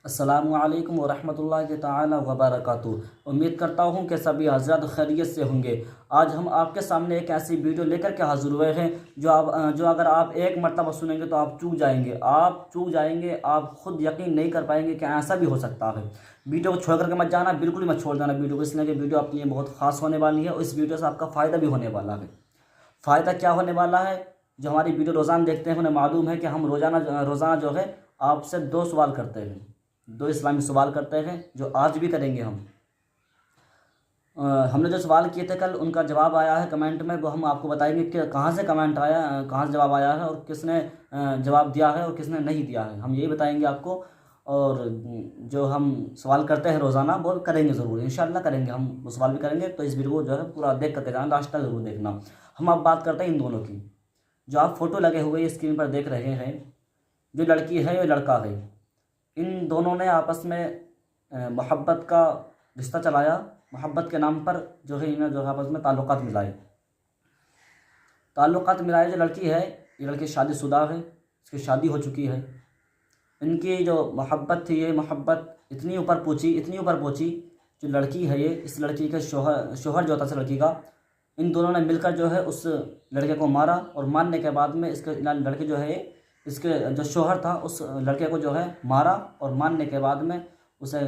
अस्सलामु अलैकुम वरहमतुल्लाहि ताला वबरकातुहू। उम्मीद करता हूँ कि सभी हज़रात खैरियत से होंगे। आज हम आपके सामने एक ऐसी वीडियो लेकर के हाजिर हुए हैं जो अगर आप एक मरतबा सुनेंगे तो आप चूक जाएंगे। आप खुद यकीन नहीं कर पाएंगे कि ऐसा भी हो सकता है। वीडियो को छोड़ करके मत जाना, बिल्कुल ही मत छोड़ जाना वीडियो को, इसलिए कि वीडियो आपके लिए बहुत ख़ास होने वाली है और इस वीडियो से आपका फ़ायदा भी होने वाला है। फ़ायदा क्या होने वाला है? जो हमारी वीडियो रोज़ाना देखते हैं उन्हें मालूम है कि हम रोज़ाना जो है आपसे 2 सवाल करते हैं, 2 इस्लामी सवाल करते हैं, जो आज भी करेंगे हम। हमने जो सवाल किए थे कल, उनका जवाब आया है कमेंट में, वो हम आपको बताएंगे कि कहाँ से कमेंट आया, कहाँ से जवाब आया है और किसने जवाब दिया है और किसने नहीं दिया है, हम यही बताएंगे आपको। और जो हम सवाल करते हैं रोज़ाना वो करेंगे ज़रूर, इंशाल्लाह करेंगे, हम वो सवाल भी करेंगे। तो इस वीडियो को जो है पूरा देख करके जाना, लास्ट तक ज़रूर देखना। हम अब बात करते हैं इन दोनों की। जो आप फ़ोटो लगे हुए स्क्रीन पर देख रहे हैं, जो लड़की है या लड़का है, इन दोनों ने आपस में मोहब्बत का रिश्ता चलाया। मोहब्बत के नाम पर जो है इन्हें जो है आपस में ताल्लुकात मिलाए। जो लड़की है, ये लड़की शादीशुदा है, इसकी शादी हो चुकी है। इनकी जो मोहब्बत थी, ये मोहब्बत इतनी ऊपर पहुँची। जो लड़की है, ये इस लड़की के शोहर जो था इस लड़की का, इन दोनों ने मिलकर जो है उस लड़के को मारा और मारने के बाद में इसके लड़के जो है, इसके जो शोहर था उस लड़के को जो है मारा और मारने के बाद में उसे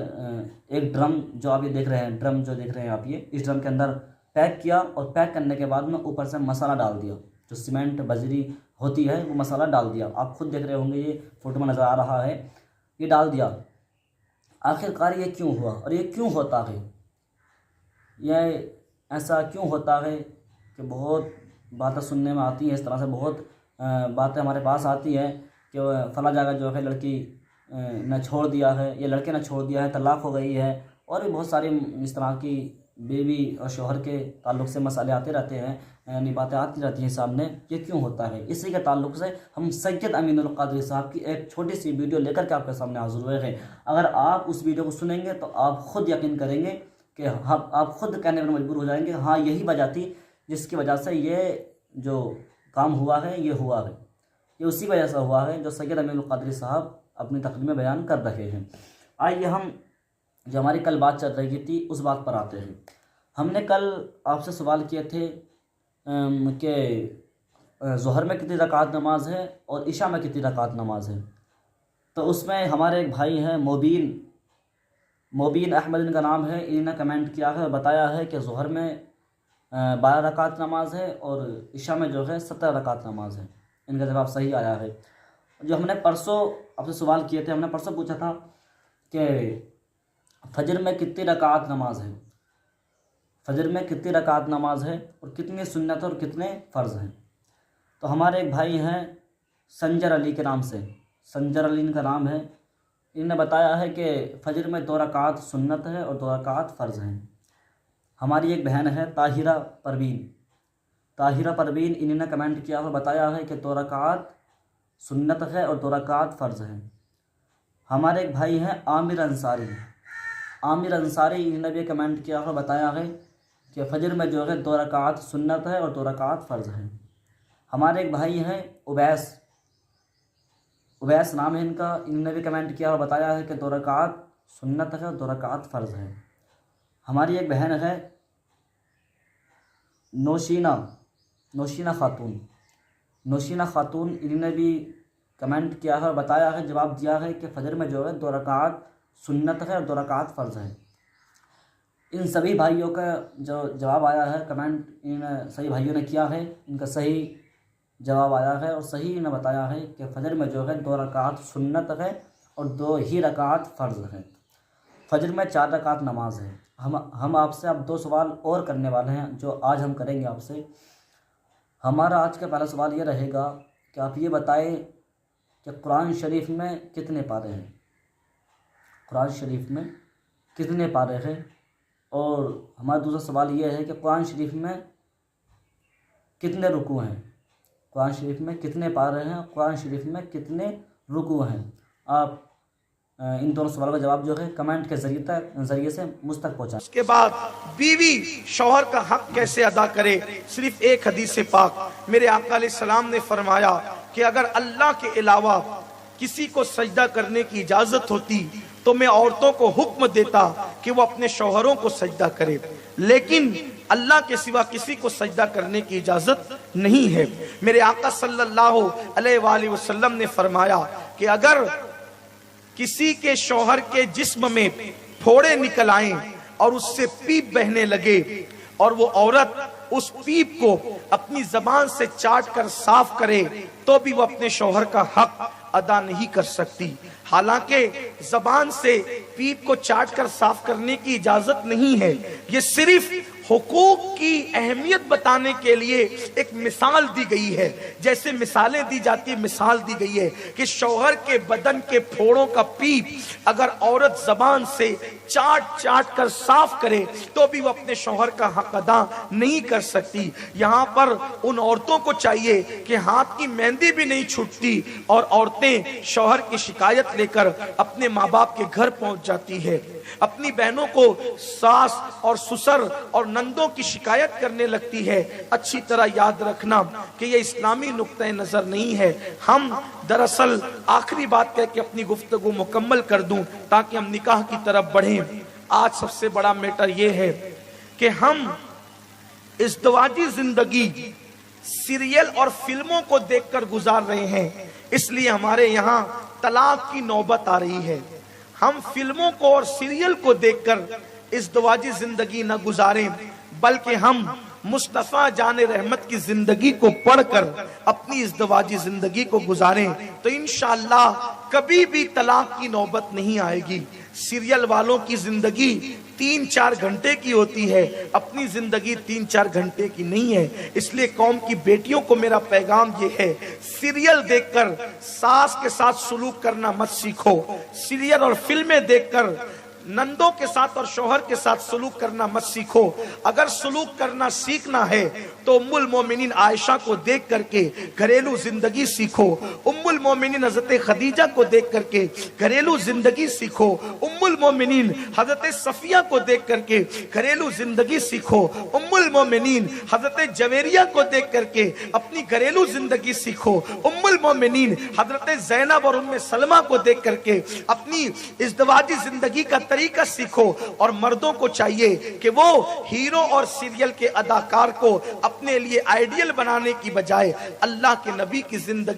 एक ड्रम जो आप ये देख रहे हैं, ड्रम जो देख रहे हैं आप, ये इस ड्रम के अंदर पैक किया और पैक करने के बाद में ऊपर से मसाला डाल दिया, जो सीमेंट बजरी होती है वो मसाला डाल दिया। आप खुद देख रहे होंगे, ये फोटो में नज़र आ रहा है, ये डाल दिया। आखिरकार ये क्यों हुआ और ये क्यों होता है? यह ऐसा क्यों होता है कि बहुत बातें सुनने में आती हैं, इस तरह से बहुत बातें हमारे पास आती हैं कि फला जगह जो है लड़की ने छोड़ दिया है या लड़के ने छोड़ दिया है, तलाक़ हो गई है, और भी बहुत सारी इस तरह की बीवी और शोहर के ताल्लुक़ से मसाले आते रहते हैं, यानी बातें आती रहती हैं सामने। ये क्यों होता है? इसी के ताल्लुक़ से हम सैयद अमीनुल क़ादरी साहब की एक छोटी सी वीडियो लेकर के आपके सामने हाज़िर हुए हैं। अगर आप उस वीडियो को सुनेंगे तो आप ख़ुद यकीन करेंगे कि आप ख़ुद कहने पर मजबूर हो जाएंगे, हाँ यही वजह थी जिसकी वजह से ये जो काम हुआ है ये हुआ है, ये उसी वजह से हुआ है जो सैयद अमीनुल क़ादरी साहब अपनी तकरीर में बयान कर रहे हैं। आइए हम जो हमारी कल बात चल रही थी उस बात पर आते हैं। हमने कल आपसे सवाल किए थे कि ज़ोहर में कितनी रकात नमाज है और इशा में कितनी रकात नमाज है। तो उसमें हमारे एक भाई हैं मोबीन अहमद इनका नाम है, इन्होंने कमेंट किया है, बताया है कि ज़ोहर में 12 रकात नमाज है और इशा में जो है 17 रकात नमाज है। इनका जवाब सही आया है। जो हमने परसों आपसे सवाल किए थे, हमने परसों पूछा था कि फजर में कितनी रकात नमाज है, फजर में कितनी रकात नमाज है और कितनी सुन्नत और कितने फ़र्ज़ हैं। तो हमारे एक भाई हैं संजर अली के नाम से, संजर अली इनका नाम है, इन्होंने बताया है कि फजर में 2 रकात सुन्नत है और 2 रकात फ़र्ज़ हैं। हमारी एक बहन है ताहिरा परवीन, इन्होंने कमेंट किया और बताया है कि 2 रकात सुन्नत है और 2 रकात फ़र्ज़ हैं। हमारे एक भाई हैं आमिर अंसारी, इन्होंने भी कमेंट किया और बताया है कि फ़जर में जो है 2 रकात सुन्नत है और 2 रकात फ़र्ज़ हैं। हमारे एक भाई हैं उवैस नाम है इनका, इन्होंने भी कमेंट किया और बताया है कि 2 रकात सुन्नत है और 2 रकात फ़र्ज़ है। हमारी एक बहन है नौशीना खातून, इन्होंने भी कमेंट किया है और बताया है, जवाब दिया है कि फ़जर में जो है 2 रकात सुन्नत है और 2 रकात फ़र्ज़ है। इन सभी भाइयों का जो जवाब आया है कमेंट, इन सभी भाइयों ने किया है, इनका सही जवाब आया है और सही इन्होंने बताया है कि फ़जर में जो है 2 रकात सुन्नत है और 2 ही रकात फ़र्ज़ है। फ़जर में 4 रकात नमाज है। हम आपसे अब 2 सवाल और करने वाले हैं जो आज हम करेंगे आपसे। हमारा आज का पहला सवाल ये रहेगा कि आप ये बताएं कि कुरान शरीफ में कितने पारे हैं, कुरान शरीफ में कितने पारे हैं। और हमारा दूसरा सवाल ये है कि कुरान शरीफ में कितने रुकू हैं, कुरान शरीफ में कितने पारे हैं, कुरान शरीफ में कितने रुकू हैं। आप इन दोनों सवालों का जवाब जो है कमेंट के जरिए से मुझ तक पहुँचा। उसके बाद बीवी शौहर का हक कैसे अदा करे, सिर्फ एक हदीस पाक मेरे आका अलैहिस्सलाम ने फरमाया कि अगर अल्लाह के अलावा किसी को सजदा करने की इजाजत होती तो मैं औरतों को हुक्म देता कि वो अपने शौहरों को सजदा करे, लेकिन अल्लाह के सिवा किसी को सजदा करने की इजाजत नहीं है। मेरे आका सल्लल्लाहु अलैहि वसल्लम ने फरमाया कि अगर किसी के शौहर के जिस्म में फोड़े निकल आए और उससे पीप बहने लगे और वो औरत उस पीप को अपनी जबान से चाट कर साफ करे, तो भी वो अपने शौहर का हक अदा नहीं कर सकती। हालांकि जबान से पीप को चाट कर साफ करने की इजाजत नहीं है, ये सिर्फ हुकूक की अहमियत बताने के लिए एक मिसाल दी गई है। जैसे मिसालें दी जाती है, मिसाल दी गई है कि शौहर के बदन के फोड़ों का पीप अगर औरत जबान से चाट चाट कर साफ करे तो भी वो अपने शौहर का हक अदा नहीं कर सकती। यहाँ पर उन औरतों को चाहिए कि हाथ की मेहंदी भी नहीं छूटती और औरतें शौहर की शिकायत लेकर अपने माँ बाप के घर पहुंच जाती है, अपनी बहनों को सास और ससुर और नंदों की शिकायत करने लगती है। अच्छी तरह याद रखना कि ये इस्लामी नुक्ता नजर नहीं है। हम दरअसल आखिरी बात कह के अपनी गुफ्तगू मुकम्मल कर दूं ताकि हम निकाह की तरफ बढ़ें। आज सबसे बड़ा मैटर ये है कि हम इज़्दवाजी जिंदगी सीरियल और फिल्मों को देखकर गुजार रहे हैं, इसलिए हमारे यहाँ तलाक की नौबत आ रही है। हम फिल्मों को और सीरियल को देखकर इज़्दवाजी जिंदगी न गुजारें, बल्कि हम मुस्तफा जाने रहमत की जिंदगी को पढ़कर अपनी इज़्दवाजी जिंदगी को गुजारें, तो इंशाअल्लाह कभी भी तलाक की नौबत नहीं आएगी। सीरियल वालों की जिंदगी 3-4 घंटे की होती है, अपनी जिंदगी 3-4 घंटे की नहीं है। इसलिए कौम की बेटियों को मेरा पैगाम ये है, सीरियल देखकर सास के साथ सुलूक करना मत सीखो, सीरियल और फिल्में देखकर नंदों के साथ और शौहर के साथ सलूक करना मत सीखो। अगर सलूक करना सीखना है तो उम्मुल मोमिनीन आयशा को देख करके घरेलू जिंदगी सीखो, उम्मुल मोमिनीन हजरत खदीजा को देख करके घरेलू जिंदगी सीखो, उम्मुल मोमिनीन हजरत सफिया को देख करके घरेलू जिंदगी सीखो, उम्मुल मोमिनीन हजरत जवेरिया को देख करके अपनी घरेलू जिंदगी सीखो, उम्मुल मोमिनीन हजरत ज़ैनब और उम्मे सलमा को देख करके अपनी इज़्दवाजी जिंदगी का तरीका सीखो। और मर्दों को चाहिए कि वो हीरो और सीरियल के अदाकार को अपने लिए आइडियल बनाने की बजाय अल्लाह के नबी की जिंदगी